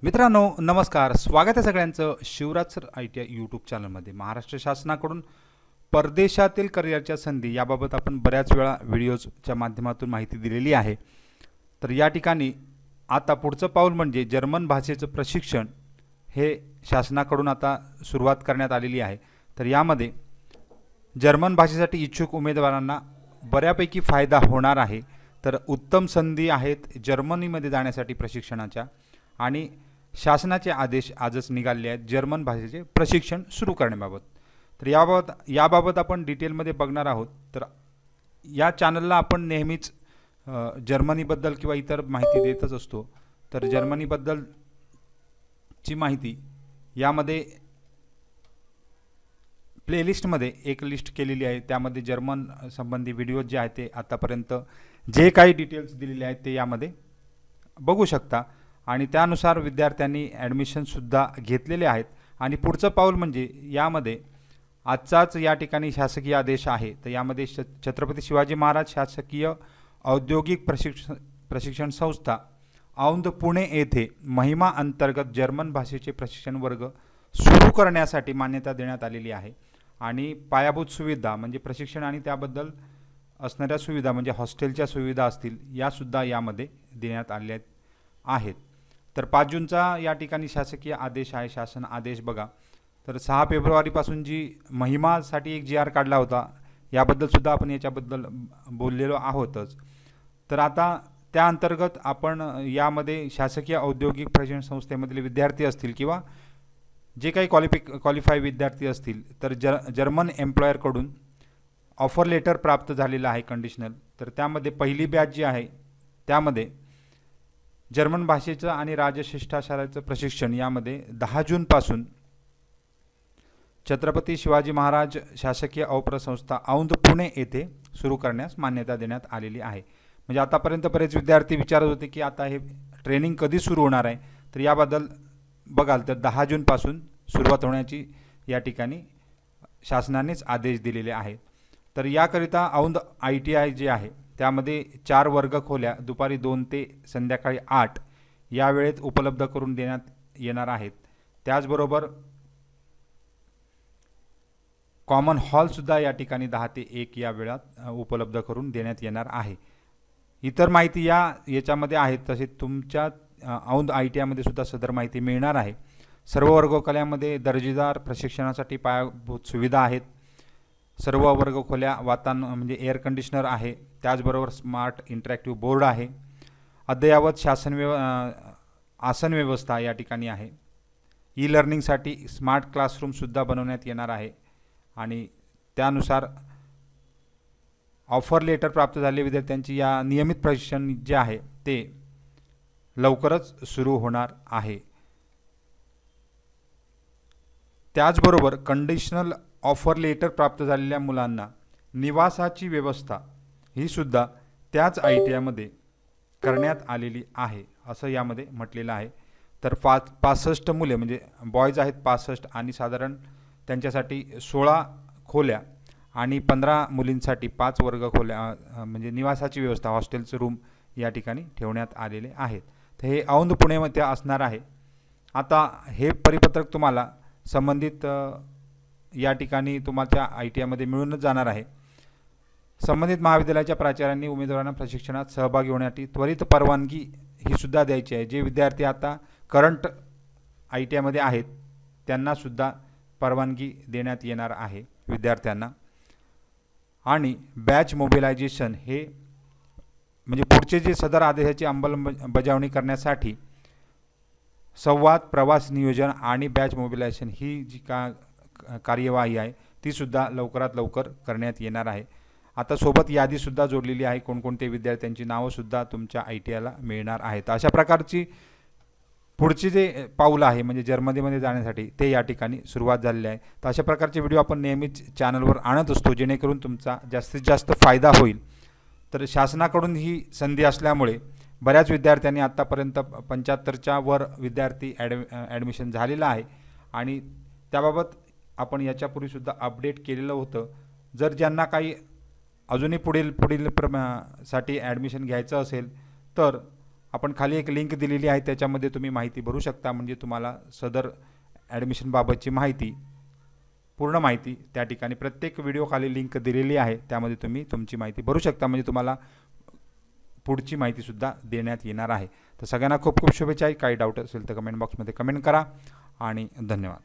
मित्रांनो नमस्कार, स्वागत आहे सगळ्यांचं शिवराज सर ITI यूट्यूब चॅनलमध्ये। महाराष्ट्र शासनाकडून परदेशातील करिअरच्या संधी याबाबत आपण बऱ्याच वेळा व्हिडिओजच्या माध्यमातून माहिती दिलेली आहे। तर या ठिकाणी आता पुढचं पाऊल म्हणजे जर्मन भाषेचं प्रशिक्षण हे शासनाकडून आता सुरुवात करण्यात आलेली आहे। तर यामध्ये जर्मन भाषेसाठी इच्छुक उमेदवारांना बऱ्यापैकी फायदा होणार आहे। तर उत्तम संधी आहेत जर्मनीमध्ये जाण्यासाठी प्रशिक्षणाच्या, आणि शासनाचे आदेश आजच निघाले आहेत जर्मन भाषेचे प्रशिक्षण सुरू करण्याबाबत। तर याबाबत आपण डिटेलमध्ये बघणार आहोत। तर या चॅनलला आपण नेहमीच जर्मनीबद्दल किंवा इतर माहिती देतच असतो। तर जर्मनीबद्दलची माहिती यामध्ये प्लेलिस्टमध्ये एक लिस्ट केलेली आहे, त्यामध्ये जर्मन संबंधी व्हिडिओ जे आहेत ते आतापर्यंत जे काही डिटेल्स दिलेले आहेत ते यामध्ये बघू शकता, आणि त्यानुसार विद्यार्थ्यांनी ॲडमिशनसुद्धा घेतलेले आहेत। आणि पुढचं पाऊल म्हणजे यामध्ये आजचाच या ठिकाणी शासकीय आदेश आहे। तर यामध्ये छत्रपती शिवाजी महाराज शासकीय औद्योगिक प्रशिक्षण संस्था औंध पुणे येथे महिमा अंतर्गत जर्मन भाषेचे प्रशिक्षण वर्ग सुरू करण्यासाठी मान्यता देण्यात आलेली आहे। आणि पायाभूत सुविधा म्हणजे प्रशिक्षण आणि त्याबद्दल असणाऱ्या सुविधा म्हणजे हॉस्टेलच्या सुविधा असतील यासुद्धा यामध्ये देण्यात आलेल्या आहेत। तर 5 जूनचा या ठिकाणी शासकीय आदेश आहे, शासन आदेश बघा। तर 6 फेब्रुवारीपासून जी महिमासाठी एक GR काढला होता याबद्दल सुद्धा आपण याच्याबद्दल बोललेलो आहोतच। तर आता त्या अंतर्गत आपण यामध्ये शासकीय औद्योगिक प्रशिक्षण संस्थेमधले विद्यार्थी असतील किंवा जे काही क्वालिफाय विद्यार्थी असतील तर जर्मन एम्प्लॉयरकडून ऑफर लेटर प्राप्त झालेलं आहे कंडिशनल। तर त्यामध्ये पहिली बॅच जी आहे त्यामध्ये जर्मन भाषेचं आणि राजशिष्टाचाराचं प्रशिक्षण यामध्ये 10 जूनपासून छत्रपती शिवाजी महाराज शासकीय औप्रसंस्था औंध पुणे येथे सुरू करण्यास मान्यता देण्यात आलेली आहे। म्हणजे आतापर्यंत बरेच विद्यार्थी विचारत होते की आता हे ट्रेनिंग कधी सुरू होणार आहे। तर याबद्दल बघाल तर 10 जूनपासून सुरुवात होण्याची या ठिकाणी शासनानेच आदेश दिलेले आहेत। तर याकरिता औंध ITI जे आहे त्यामध्ये 4 वर्ग खोल्या दुपारी 2 ते संध्याकाळी 8 या वेळेत उपलब्ध करून देण्यात येणार आहेत। त्याचबरोबर कॉमन हॉलसुद्धा या ठिकाणी 10 ते 1 या वेळात उपलब्ध करून देण्यात येणार आहे। इतर माहिती याच्यामध्ये आहेत, तसे तुमच्या औंध ITI मध्ये सुद्धा सदर माहिती मिळणार आहे। सर्व वर्ग खोल्यांमध्ये दर्जेदार प्रशिक्षणासाठी पायाभूत सुविधा आहेत। सर्व वर्ग खोल्या म्हणजे एअर कंडिशनर आहे, त्याचबरोबर स्मार्ट इंटरॅक्टिव्ह बोर्ड आहे, अद्ययावत आसन व्यवस्था या ठिकाणी आहे। लर्निंगसाठी स्मार्ट क्लासरूमसुद्धा बनवण्यात येणार आहे। आणि त्यानुसार ऑफर लेटर प्राप्त झालेल्या विद्यार्थ्यांची या नियमित प्रशिक्षण जे आहे ते लवकरच सुरू होणार आहे। त्याचबरोबर कंडिशनल ऑफर लेटर प्राप्त झालेल्या मुलांना निवासाची व्यवस्था ही सुद्धा त्याच ITI मध्ये करण्यात आलेली आहे असं यामध्ये म्हटलेलं आहे। तर 65 मुले म्हणजे बॉयज आहेत 65 आणि साधारण त्यांच्यासाठी 16 खोल्या आणि 15 मुलींसाठी 5 वर्ग खोल्या म्हणजे निवासाची व्यवस्था हॉस्टेलचं रूम या ठिकाणी ठेवण्यात आलेले आहेत। तर हे औंध पुणेमध्ये असणार आहे। आता हे परिपत्रक तुम्हाला संबंधित या ठिकाणी तुम्हाला ITI मध्ये मिळूनच जाणार आहे। संबंधित महाविद्यालयाच्या प्राचार्यांनी उमेदवारांना प्रशिक्षणात सहभागी होण्यासाठी त्वरित परवानगी ही सुद्धा द्यायची आहे। जे विद्यार्थी आता करंट ITI मध्ये आहेत त्यांना सुद्धा परवानगी देण्यात येणार आहे विद्यार्थ्यांना। आणि बॅच मोबिलायझेशन हे म्हणजे पुढचे जे सदर आदेशाची अंमलबजावणी करण्यासाठी संवाद, प्रवास नियोजन आणि बॅच मोबिलायझेशन ही जी कार्यवाही आहे ती सुद्धा लवकरात लवकर करण्यात येणार आहे। आता सोबत यादीसुद्धा जोडलेली आहे, कोणकोणते विद्यार्थ्यांची नावंसुद्धा तुमच्या ITIला मिळणार आहेत। अशा प्रकारची पुढची जे पाऊल आहे म्हणजे जर्मनीमध्ये जाण्यासाठी ते या ठिकाणी सुरुवात झालेली आहे। तर अशा प्रकारचे व्हिडिओ आपण नेहमीच चॅनलवर आणत असतो जेणेकरून तुमचा जास्तीत जास्त फायदा होईल। तर शासनाकडून ही संधी असल्यामुळे बऱ्याच विद्यार्थ्यांनी आत्तापर्यंत 75च्या वर विद्यार्थी ॲडमिशन झालेलं आहे, आणि त्याबाबत आपण याच्यापूर्वीसुद्धा अपडेट केलेलं होतं। जर ज्यांना काही अजूनही पुढील साठी ॲडमिशन घ्यायचं असेल तर आपण खाली एक लिंक दिलेली आहे, त्याच्यामध्ये तुम्ही माहिती भरू शकता. म्हणजे तुम्हाला सदर ॲडमिशनबाबतची माहिती, पूर्ण माहिती त्या ठिकाणी प्रत्येक व्हिडिओ खाली लिंक दिलेली आहे, त्यामध्ये तुम्ही तुमची माहिती भरू शकता. म्हणजे तुम्हाला पुढची माहितीसुद्धा देण्यात येणार आहे. तर सगळ्यांना खूप खूप शुभेच्छा. काही डाऊट असेल तर कमेंट बॉक्समध्ये कमेंट करा आणि धन्यवाद.